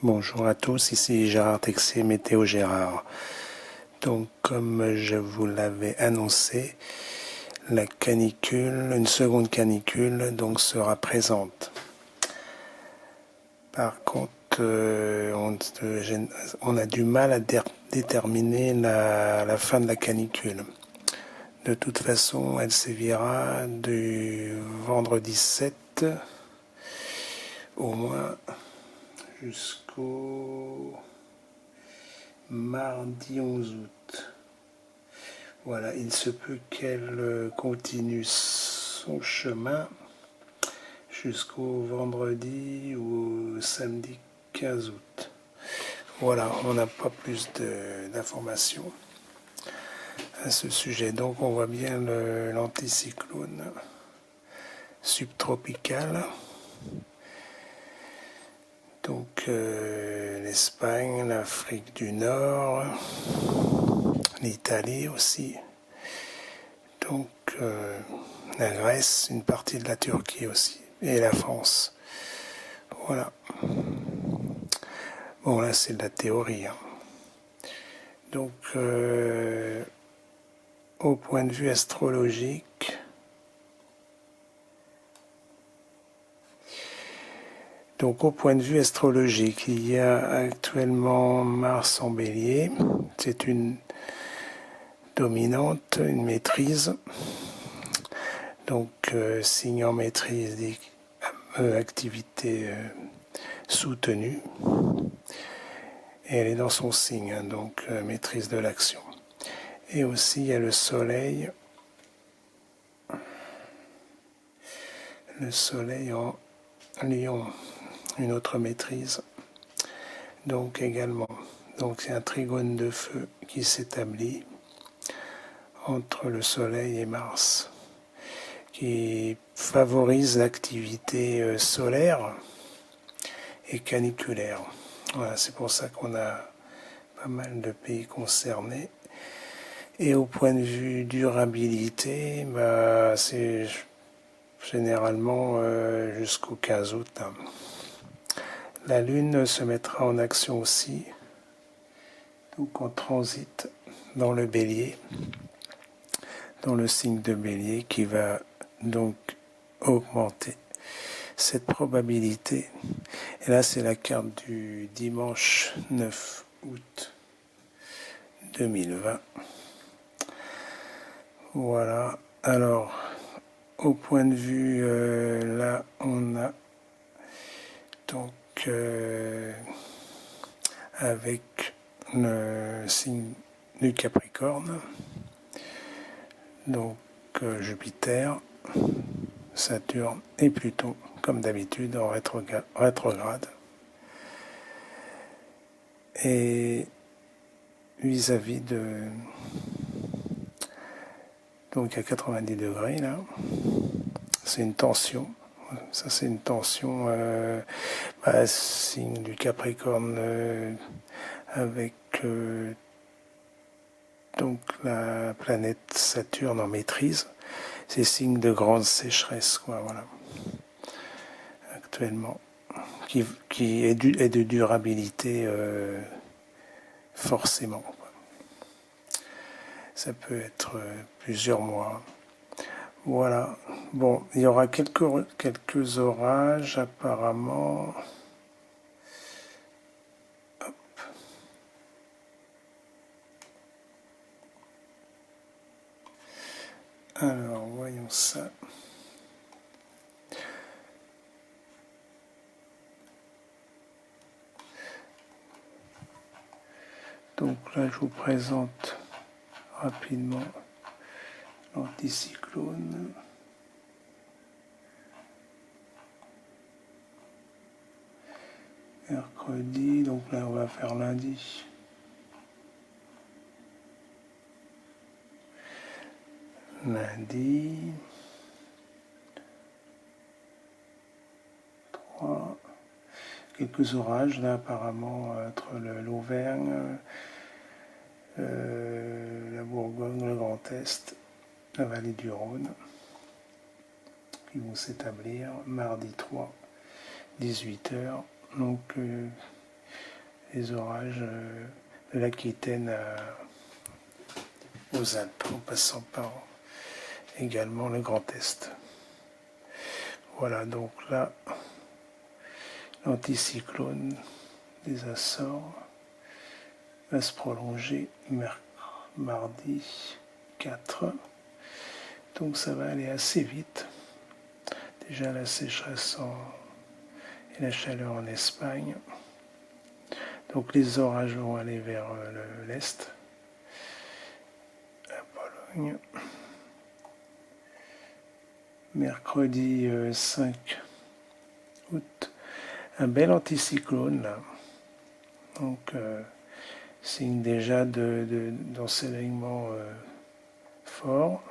Bonjour à tous, ici Gérard Texier, Météo Gérard. Donc, comme je vous l'avais annoncé, la canicule, une seconde canicule, donc sera présente. Par contre, on a du mal à déterminer la fin de la canicule. De toute façon, elle sévira du vendredi 7 au moins jusqu'au mardi 11 août. Voilà, il se peut qu'elle continue son chemin jusqu'au vendredi ou samedi 15 août. Voilà, on n'a pas plus d'informations à ce sujet. Donc on voit bien l'anticyclone subtropical. Donc l'Espagne, l'Afrique du Nord, l'Italie aussi. Donc la Grèce, une partie de la Turquie aussi, et la France. Voilà. Bon, là c'est de la théorie. Donc au point de vue astrologique, il y a actuellement Mars en Bélier. C'est une dominante, une maîtrise. Donc signe en maîtrise dit activité soutenue. Et elle est dans son signe, donc maîtrise de l'action. Et aussi il y a le Soleil en Lion, une autre maîtrise. Donc également, donc c'est un trigone de feu qui s'établit entre le Soleil et Mars, qui favorise l'activité solaire et caniculaire. Voilà, c'est pour ça qu'on a pas mal de pays concernés. Et au point de vue durabilité, c'est généralement jusqu'au 15 août. La Lune se mettra en action aussi, donc en transit dans le Bélier, dans le signe de Bélier, qui va donc augmenter cette probabilité. Et là, c'est la carte du dimanche 9 août 2020. Voilà. Alors, au point de vue, là, on a donc avec le signe du Capricorne, donc Jupiter, Saturne et Pluton, comme d'habitude en rétrograde. Et vis-à-vis de... Donc à 90 degrés là, c'est une tension. Ça c'est une tension, signe du Capricorne avec donc la planète Saturne en maîtrise. C'est signe de grande sécheresse, quoi, voilà. Actuellement, qui est de durabilité forcément. Quoi. Ça peut être plusieurs mois. Voilà. Bon, il y aura quelques orages apparemment. Hop. Alors, voyons ça. Donc là, je vous présente rapidement l'anticyclone. Mercredi, donc là on va faire lundi. Lundi 3. Quelques orages là apparemment entre l'Auvergne, la Bourgogne, le Grand Est, la vallée du Rhône, qui vont s'établir mardi 3, 18h. Donc les orages de l'Aquitaine aux Alpes, en passant par également le Grand Est. Voilà, donc là, l'anticyclone des Açores va se prolonger mardi 4. Donc ça va aller assez vite. Déjà la sécheresse et la chaleur en Espagne. Donc les orages vont aller vers l'est, la Pologne. Mercredi 5 août, un bel anticyclone là. Donc signe déjà d'ensoleillement fort.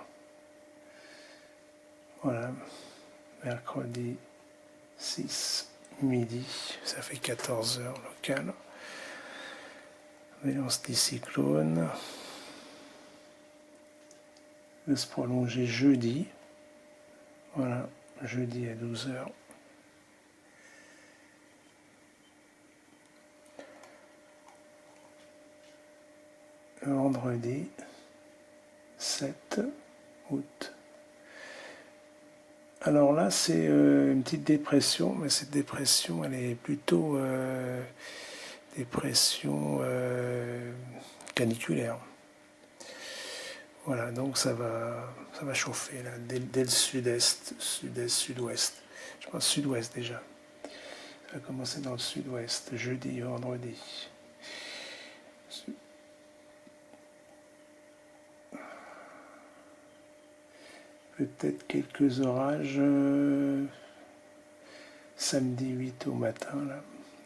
Voilà, mercredi 6 midi, ça fait 14 heures locales. Anticyclone va se prolonger jeudi. Voilà, jeudi à 12 heures. Vendredi 7 août. Alors là, c'est une petite dépression, mais cette dépression, elle est plutôt dépression caniculaire. Voilà, donc ça va chauffer là, dès le sud-est, sud-ouest. Je pense sud-ouest déjà. Ça va commencer dans le sud-ouest, jeudi, vendredi. Peut-être quelques orages samedi 8 au matin, là,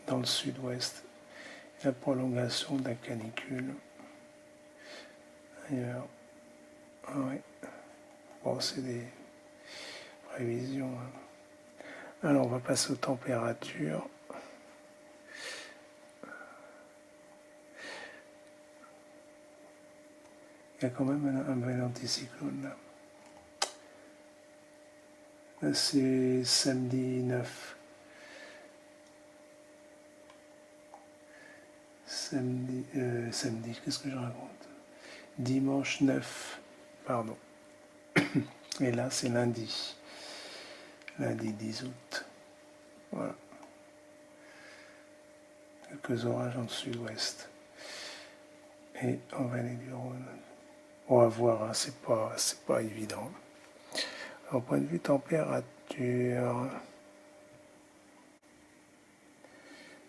dans le sud-ouest. La prolongation de la canicule. Ailleurs. Ah ouais. Bon, c'est des prévisions. Alors, on va passer aux températures. Il y a quand même un bel anticyclone là. Là, c'est samedi 9. Samedi, qu'est-ce que je raconte? Dimanche 9, pardon. Et là, c'est lundi 10 août. Voilà. Quelques orages en sud-ouest. Et en vallée du Rhône. On va voir, hein, c'est pas évident. Au point de vue température.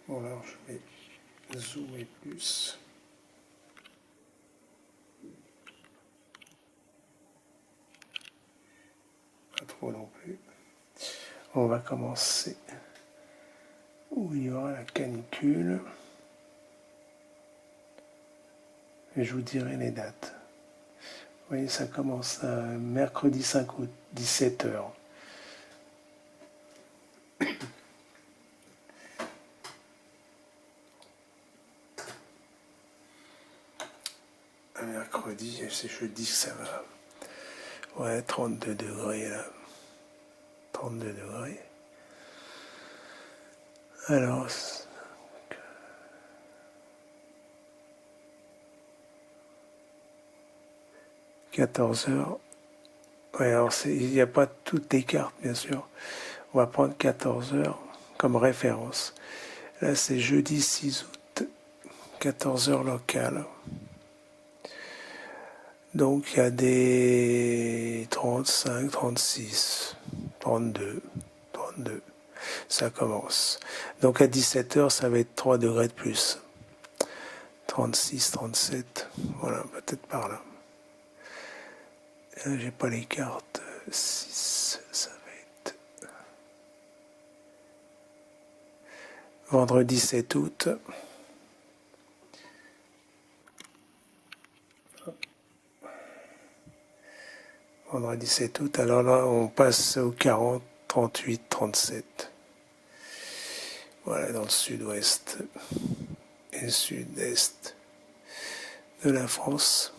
Bon, alors je vais zoomer plus. Pas trop non plus. On va commencer où il y aura la canicule. Et je vous dirai les dates. Vous voyez, ça commence mercredi 5 août, 17h. Mercredi, c'est jeudi que ça va. Ouais, 32 degrés là. 32 degrés. Alors, 14 heures. Ouais, alors il n'y a pas toutes les cartes, bien sûr. On va prendre 14 heures comme référence. Là, c'est jeudi 6 août, 14 heures locales. Donc, il y a des 35, 36, 32. Ça commence. Donc, à 17 heures, ça va être 3 degrés de plus. 36, 37. Voilà, peut-être par là. J'ai pas les cartes. 6, ça va être vendredi 7 août. Vendredi 7 août. Alors là, on passe au 40, 38, 37. Voilà, dans le sud-ouest et le sud-est de la France.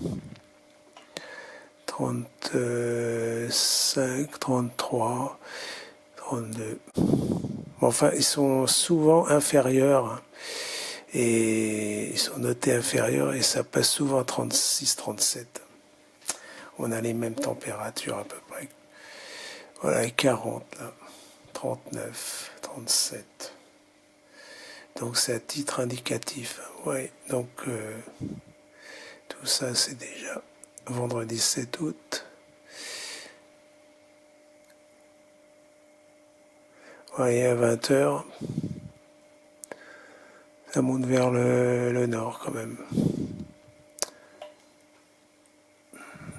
35, 33, 32. Enfin, ils sont souvent inférieurs. et ils sont notés inférieurs et ça passe souvent à 36-37. On a les mêmes températures à peu près. Voilà, 40 là, 39, 37. Donc c'est à titre indicatif. Ouais, donc tout ça c'est déjà vendredi 7 août. Ouais, à 20h, ça monte vers le nord quand même.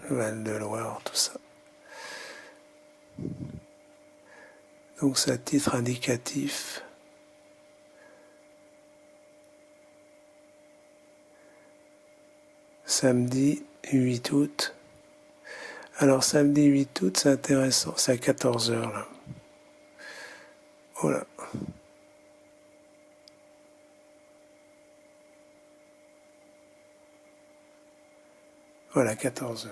Le Val-de-Loire, tout ça. Donc c'est à titre indicatif. Samedi 8 août. Alors samedi 8 août, c'est intéressant, c'est à 14h là. Voilà. Voilà, 14h.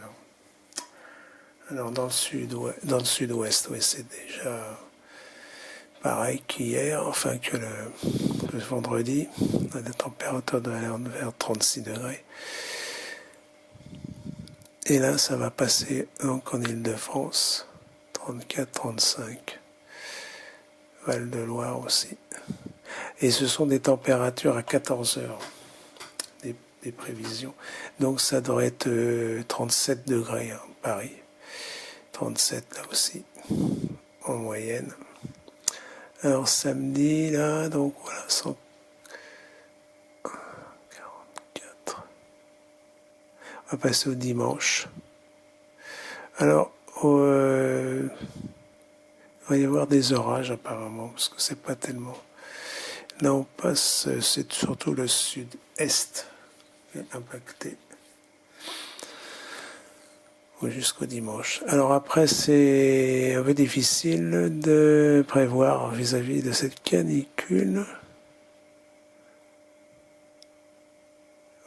Alors dans le sud-ouest, oui, c'est déjà pareil qu'hier, enfin que le vendredi. On a des températures de aller vers 36 degrés. Et là, ça va passer donc en Île-de-France, 34-35. Val-de-Loire aussi. Et ce sont des températures à 14 heures, des prévisions. Donc ça devrait être 37 degrés, hein, Paris. 37 là aussi, en moyenne. Alors samedi, là, donc voilà, 144. On va passer au dimanche. Alors, il va y avoir des orages apparemment, parce que c'est pas tellement... Là, on passe, c'est surtout le sud-est qui est impacté. Jusqu'au dimanche. Alors après, c'est un peu difficile de prévoir vis-à-vis de cette canicule.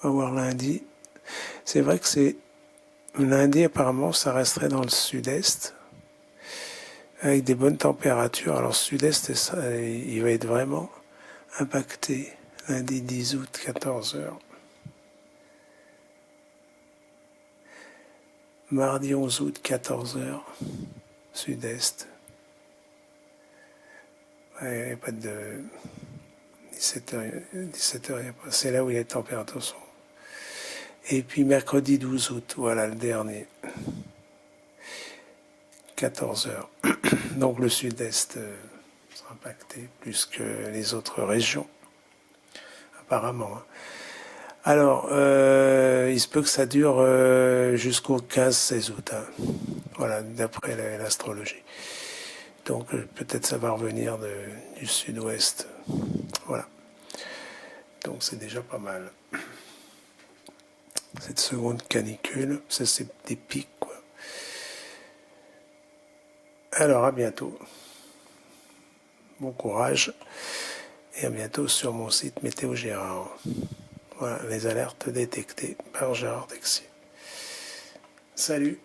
On va voir lundi. C'est vrai que c'est lundi, apparemment, ça resterait dans le sud-est avec des bonnes températures. Alors sud-est, il va être vraiment impacté. Lundi 10 août, 14h. Mardi 11 août, 14h, sud-est. Ouais, il n'y a pas de 17h, c'est là où les températures sont. Et puis mercredi 12 août, voilà le dernier, 14h. Donc le sud-est sera impacté plus que les autres régions, apparemment. Alors, il se peut que ça dure jusqu'au 15-16 août, hein. Voilà, d'après l'astrologie. Donc peut-être ça va revenir du sud-ouest. Voilà. Donc c'est déjà pas mal. Cette seconde canicule, ça c'est des pics, quoi. Alors à bientôt. Bon courage. Et à bientôt sur mon site Météo Gérard. Voilà, les alertes détectées par Gérard Texier. Salut.